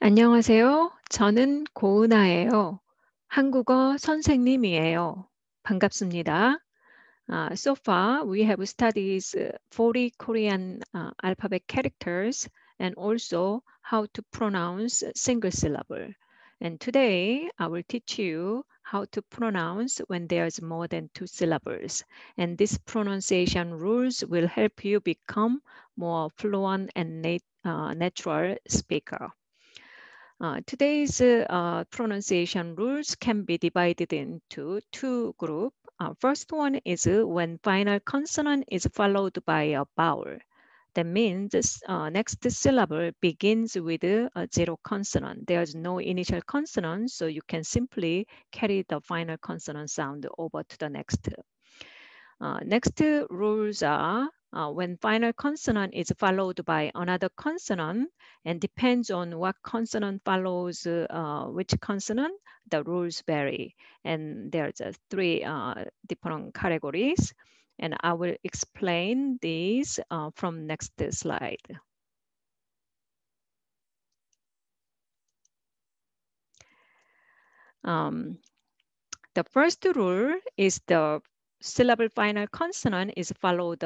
안녕하세요. 저는 고은아예요. 한국어 선생님이에요. 반갑습니다. So far, we have studied 40 Korean alphabet characters and also how to pronounce single syllable. And today, I will teach you how to pronounce when there's more than two syllables. And these pronunciation rules will help you become more fluent and natural speaker. Today's pronunciation rules can be divided into two groups. First one is when final consonant is followed by a vowel. That means next syllable begins with a zero consonant. There's no initial consonant, so you can simply carry the final consonant sound over to the next. Next rules are when final consonant is followed by another consonant and depends on what consonant follows which consonant, the rules vary. And there's three different categories. And I will explain these from next slide. The first rule is the syllable final consonant is followed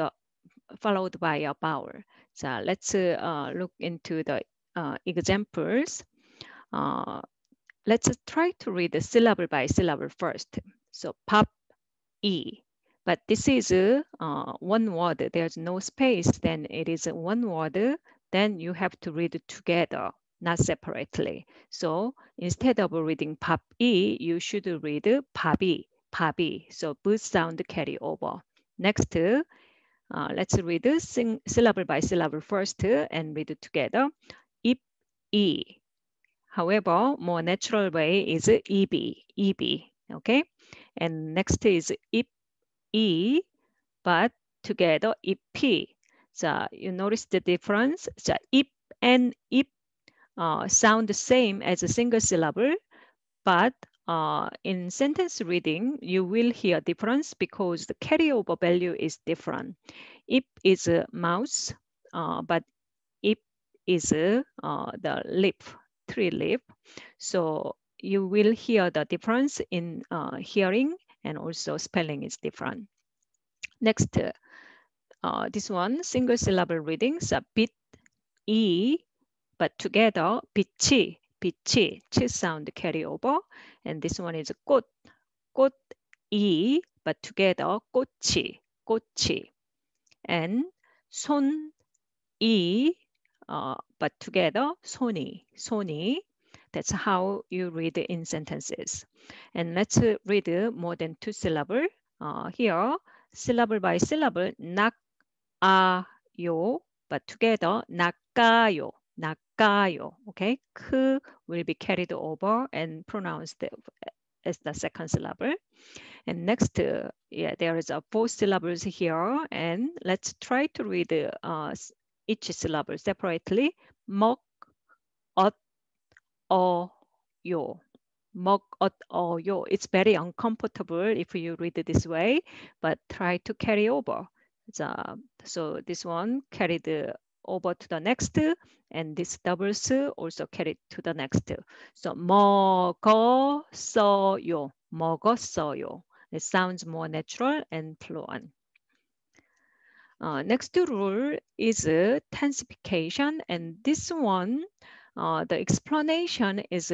by a vowel. So let's look into the examples. Let's try to read the syllable by syllable first. So pop, E. But this is one word. There's no space. Then it is one word. Then you have to read together, not separately. So instead of reading pop, E, you should read pabi, pabi. So both sound carry over. Next, let's read syllable by syllable first and read it together. Ip, E. However, more natural way is EB, EB, okay? And next is ip, E, but together EP. So you notice the difference? So ip and ip sound the same as a single syllable, but in sentence reading, you will hear difference because the carryover value is different. Ip is a mouse, but ip is the lip, three lip. So you will hear the difference in hearing, and also spelling is different. Next, this one, single syllable readings, bit, E, but together, 빛이, 빛이, 치 sound carry over. And this one is 꽃, 꽃, E, but together, 꽃이, 꽃이. And 손, E, but together, 손이, 손이. That's how you read in sentences. And let's read more than two syllable. Here, syllable by syllable, 낙아요, but together, 낚아요, 낚아요. Okay, 크 will be carried over and pronounced as the second syllable. And next, yeah, there is a four syllables here, and let's try to read each syllable separately. 먹, 엇, 요. 먹, 엇, 요. It's very uncomfortable if you read it this way, but try to carry over. So this one carried over to the next, and this doubles also carried to the next. So 먹었어요, 먹었어요. It sounds more natural and fluent. Next rule is tensification, and this one, the explanation is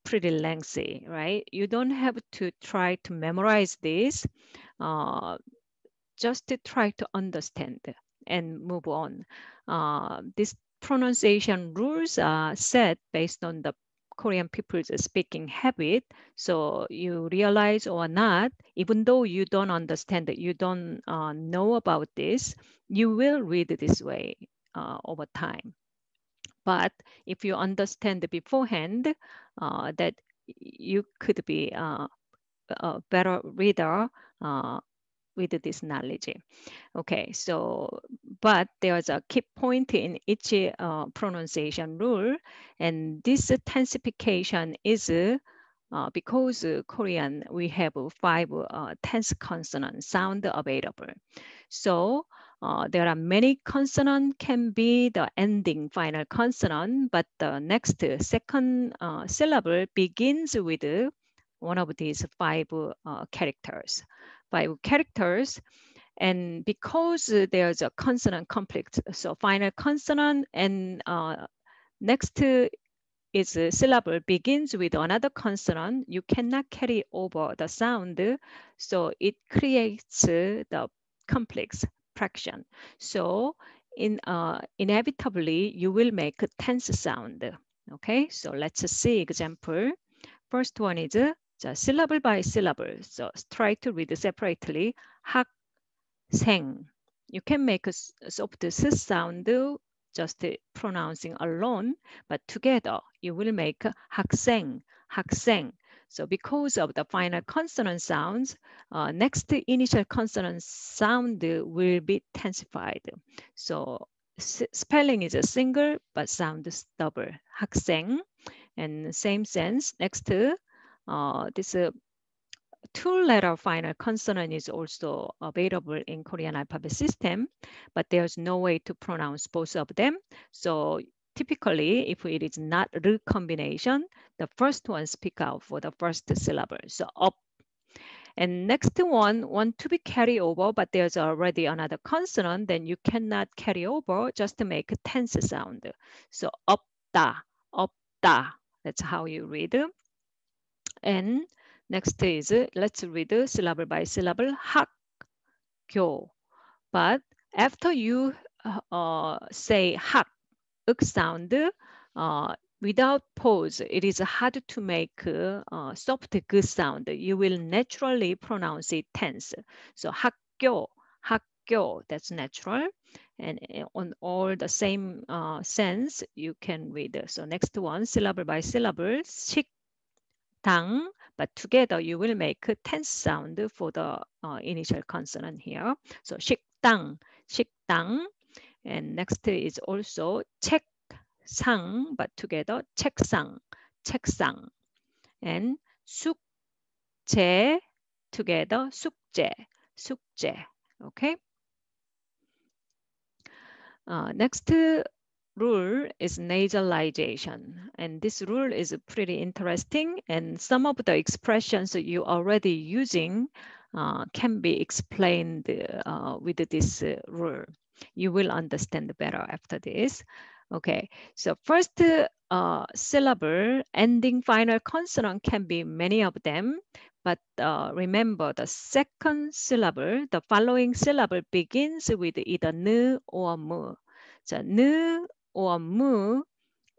pretty lengthy, right? You don't have to try to memorize this. Just to try to understand and move on. These pronunciation rules are set based on the Korean people's speaking habit. So you realize or not, even though you don't understand it, you don't know about this, you will read it this way over time. But if you understand beforehand, that you could be a better reader with this knowledge. Okay, so, but there's a key point in each pronunciation rule, and this tensification is because Korean, we have five tense consonant sound available. So there are many consonants can be the ending final consonant, but the next second syllable begins with one of these five characters. Five characters, and because there's a consonant complex, so final consonant and next is a syllable begins with another consonant, you cannot carry over the sound, so it creates the complex fraction. So inevitably, you will make a tense sound. Okay, so let's see example. First one is syllable by syllable. So try to read separately. 학생. You can make a soft s sound just pronouncing alone, but together you will make 학생, 학생. So because of the final consonant sounds, next initial consonant sound will be tensified. So spelling is a single, but sound is double. 학생, and same sense. Next, this two-letter final consonant is also available in Korean alphabet system, but there's no way to pronounce both of them. So typically, if it is not R combination, the first one speak out for the first syllable. So up. And next one want to be carry over, but there's already another consonant, then you cannot carry over, just to make a tense sound. So 없다, 없다. That's how you read. And next is, let's read syllable by syllable, 학교. But after you say 학, uk sound, without pause, it is hard to make soft g sound. You will naturally pronounce it tense. So 학교, 학교, that's natural. And on all the same sense, you can read. So next one, syllable by syllable, 당, but together you will make a tense sound for the initial consonant here. So 식당, 식당. And next is also 책상, but together 책상, 책상. And 숙제, together 숙제, 숙제. Okay. Next rule is nasalization, and this rule is pretty interesting, and some of the expressions you already using can be explained with this rule. You will understand better after this. Okay, so first syllable ending final consonant can be many of them, but remember the second syllable, the following syllable begins with either n or mu. So n or mu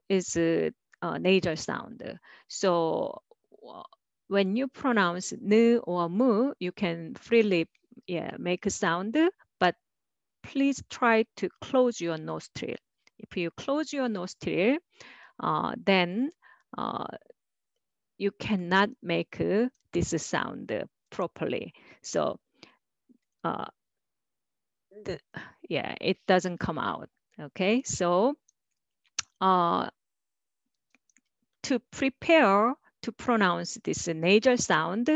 is a nasal sound. So when you pronounce n or mu, you can freely make a sound, but please try to close your nostril. If you close your nostril, then you cannot make this sound properly. So it doesn't come out. Okay, so to prepare to pronounce this nasal sound,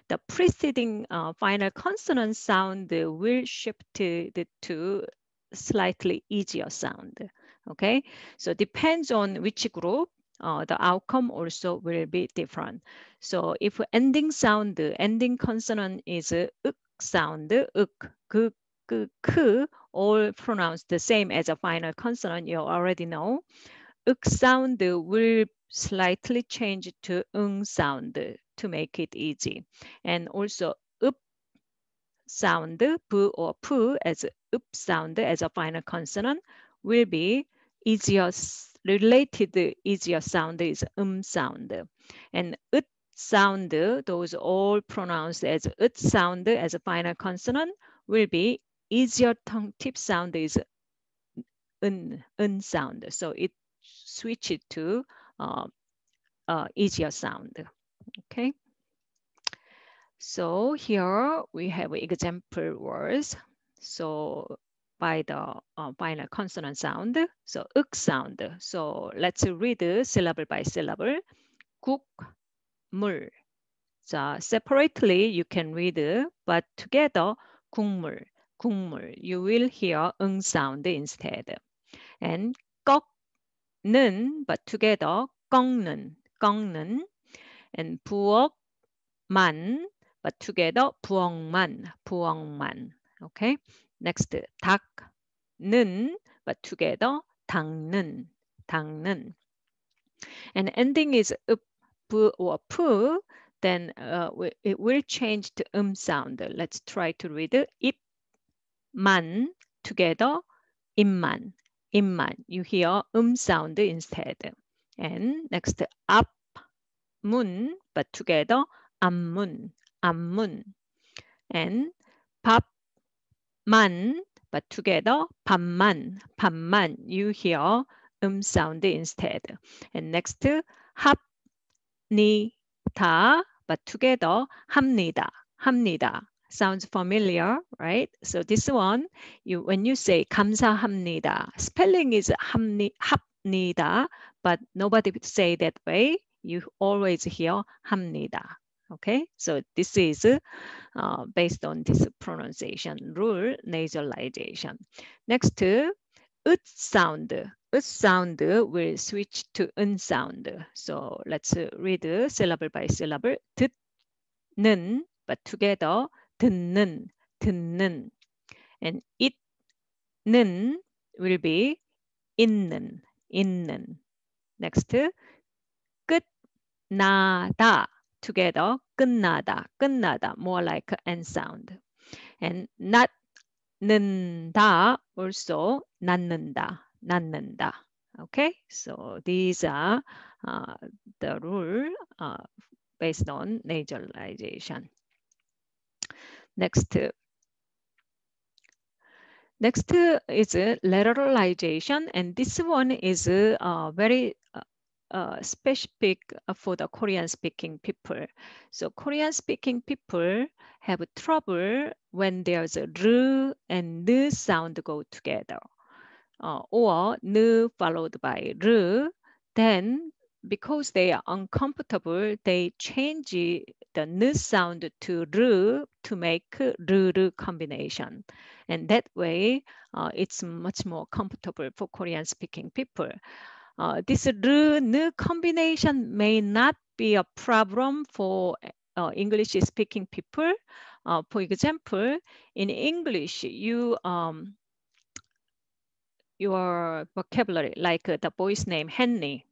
the preceding final consonant sound will shift to slightly easier sound. Okay, so depends on which group, the outcome also will be different. So if ending sound, ending consonant is uk sound, uk, k, k, all pronounced the same as a final consonant, you already know. uk sound will slightly change to sound to make it easy. And also up sound, b or p as up sound as a final consonant will be easier, related easier sound is sound. And ut sound, those all pronounced as ut sound as a final consonant will be easier tongue tip sound is sound. So it switches to easier sound. Okay. So here we have example words. So by the final consonant sound, so uk sound. So let's read syllable by syllable. 국물. So separately you can read, but together 국물, 국물. You will hear 응 sound instead. And 꺾는, but together, 꺾는, 꺾는. And 부엌만, but together, 부엌만, 부엌만. Okay. Next, 닦는, but together, 닦는, 닦는. And ending is up, pu, or pu. Then it will change to sound. Let's try to read it. 입만 together, 입만, 입만. You hear sound instead. And next, 앞문, but together, 앞문, 앞문. And 밥만, but together, 밥만, 밥만. You hear sound instead. And next, 합니다, but together, 합니다, 합니다. Sounds familiar, right? So this one, when you say 감사합니다, spelling is 합니다, but nobody would say that way. You always hear 합니다. Okay, so this is based on this pronunciation rule, nasalization. Next, ut sound. Ut sound will switch to un sound. So let's read syllable by syllable. 듣는, but together, 듣는, 듣는. And it는 will be 있는, 있는. Next, 끝나다, together, 끝나다, 끝나다, more like an sound. And 낳는다, also 낳는다, 낳는다. Okay, so these are the rule based on nasalization. Next is lateralization, and this one is very specific for the Korean-speaking people. So Korean-speaking people have trouble when there's a r and n sound go together, or n followed by r. Then, because they are uncomfortable, they change the n sound to r to make r combination, and that way it's much more comfortable for Korean-speaking people. This r-n combination may not be a problem for English-speaking people. For example, in English, your vocabulary, like the boy's name Henry,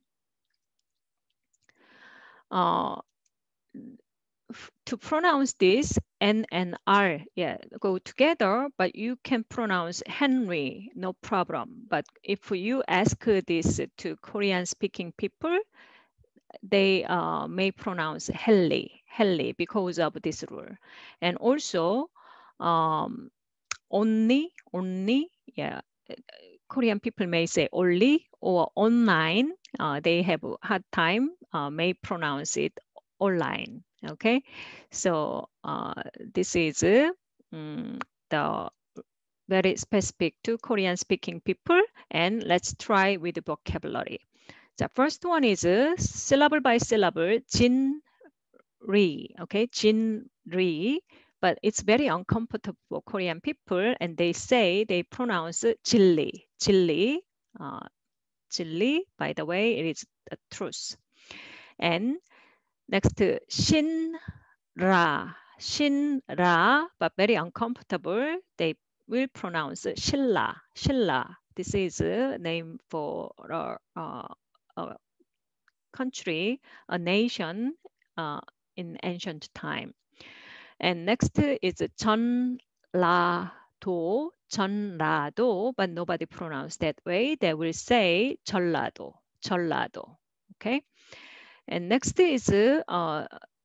to pronounce this, N and R, yeah, go together, but you can pronounce Henry, no problem. But if you ask this to Korean-speaking people, they may pronounce Helly because of this rule. And also, only, yeah, Korean people may say only or online. They have a hard time, may pronounce it online. Okay, so this is the very specific to Korean speaking people. And let's try with the vocabulary. The first one is syllable by syllable, 진리, okay, 진리, but it's very uncomfortable for Korean people, and they say they pronounce 진리, 진리, 진리. By the way, it is the truth. And next, 신라, 신라, but very uncomfortable. They will pronounce 신라, 신라. This is a name for a country, a nation in ancient time. And next is 전라도, 전라도, but nobody pronounce that way. They will say 전라도, 전라도. Okay. And next is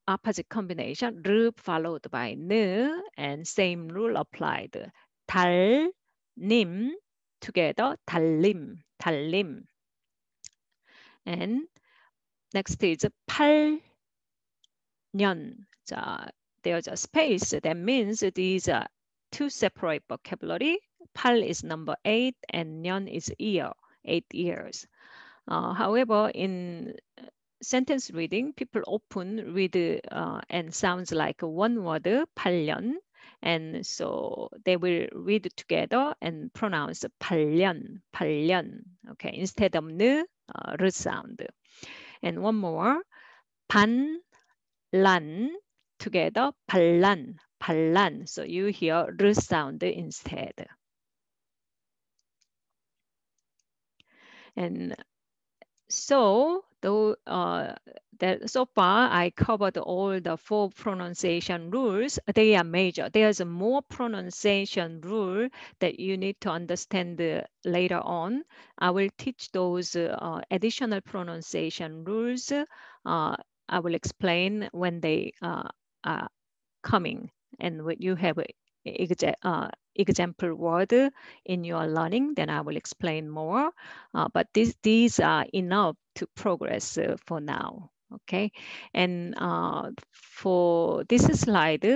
opposite combination, 르 followed by 느, and same rule applied. 달님 together, 달림, 달림. And next is 8년. There's a space. That means these are two separate vocabulary. 8 is number 8 and 년 is year, 8 years. However, in sentence reading, people often read and sounds like one word, 8년, And so they will read together and pronounce 발련, 발련. Okay, instead of the r sound. And one more, 반, 란, together, 반란, 반란. So you hear r sound instead. And so though that so far I covered all the 4 pronunciation rules. They are major. There's a more pronunciation rule that you need to understand later on. I will teach those additional pronunciation rules. I will explain when they are coming, and when you have example word in your learning, then I will explain more. But these are enough to progress for now. Okay, and for this slide,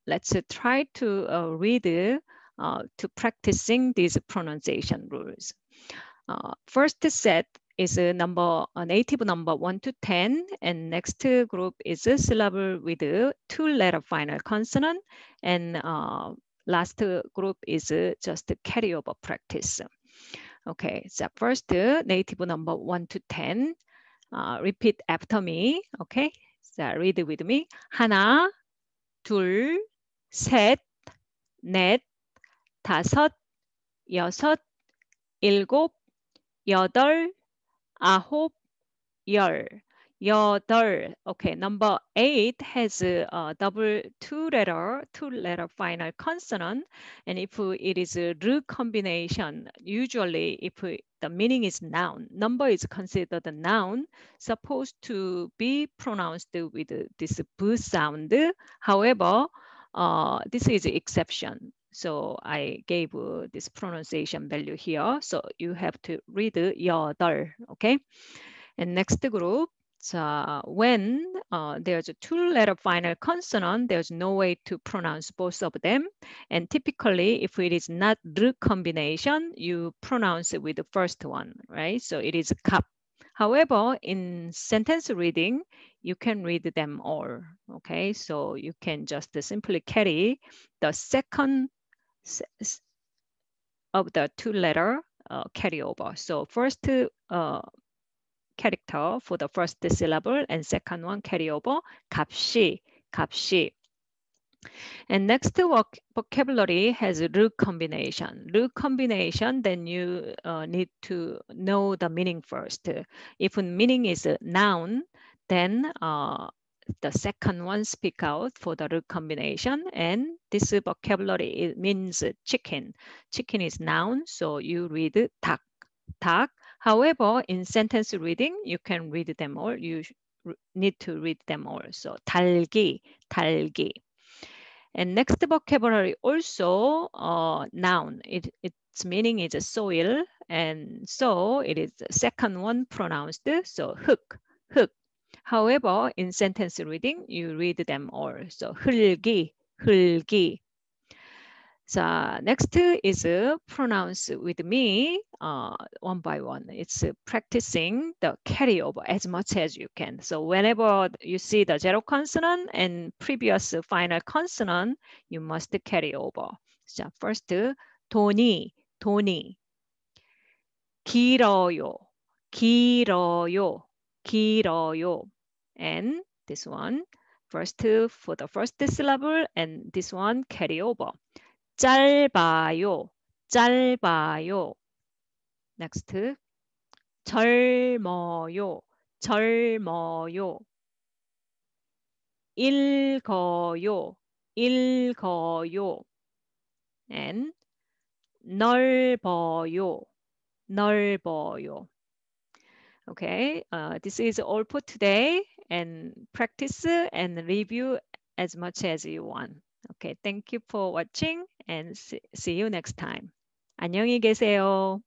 let's try to read to practicing these pronunciation rules. First set is a native number 1 to 10, and next group is a syllable with a 2-letter final consonant, and last group is just carryover practice. Okay, so first native number 1 to 10. Repeat after me. Okay, so read with me. 하나, 둘, 셋, 넷, 다섯, 여섯, 일곱, 여덟, 아홉, 열, 여덟. Okay, number 8 has a double two-letter final consonant, and if it is a r combination, usually if the meaning is noun, number is considered a noun, supposed to be pronounced with this b sound. However, this is exception. So I gave this pronunciation value here. So you have to read 여덟, okay? And next group, when there's a 2-letter final consonant, there's no way to pronounce both of them. And typically, if it is not r combination, you pronounce it with the first one, right? So it is 갑. However, in sentence reading, you can read them all, okay? So you can just simply carry the second of the 2-letter carryover. So first character for the first syllable, and second one carryover, 값이, 값이. And next vocabulary has r combination. R combination, then you need to know the meaning first. If meaning is a noun, then the second one speak out for the r combination, and this vocabulary, it means chicken. Chicken is noun, so you read 닭, 닭. However, in sentence reading, you can read them all. You need to read them all. So 달기, 달기. And next vocabulary also noun. Its meaning is soil, and so it is the second one pronounced. So 흙, 흙. However, in sentence reading, you read them all. So 흙이, 흙이. So next is pronounce with me one by one. It's practicing the carryover as much as you can. So whenever you see the zero consonant and previous final consonant, you must carry over. So first, 돈이, 돈이. 길어요, 길어요, 길어요. And this one, first for the first syllable, and this one carry over. 짧아요, 짧아요. Next, 젊어요, 젊어요. 읽어요, 읽어요. And 넓어요, 넓어요. Okay, this is all for today, and practice and review as much as you want. Okay, thank you for watching, and see you next time. 안녕히 계세요.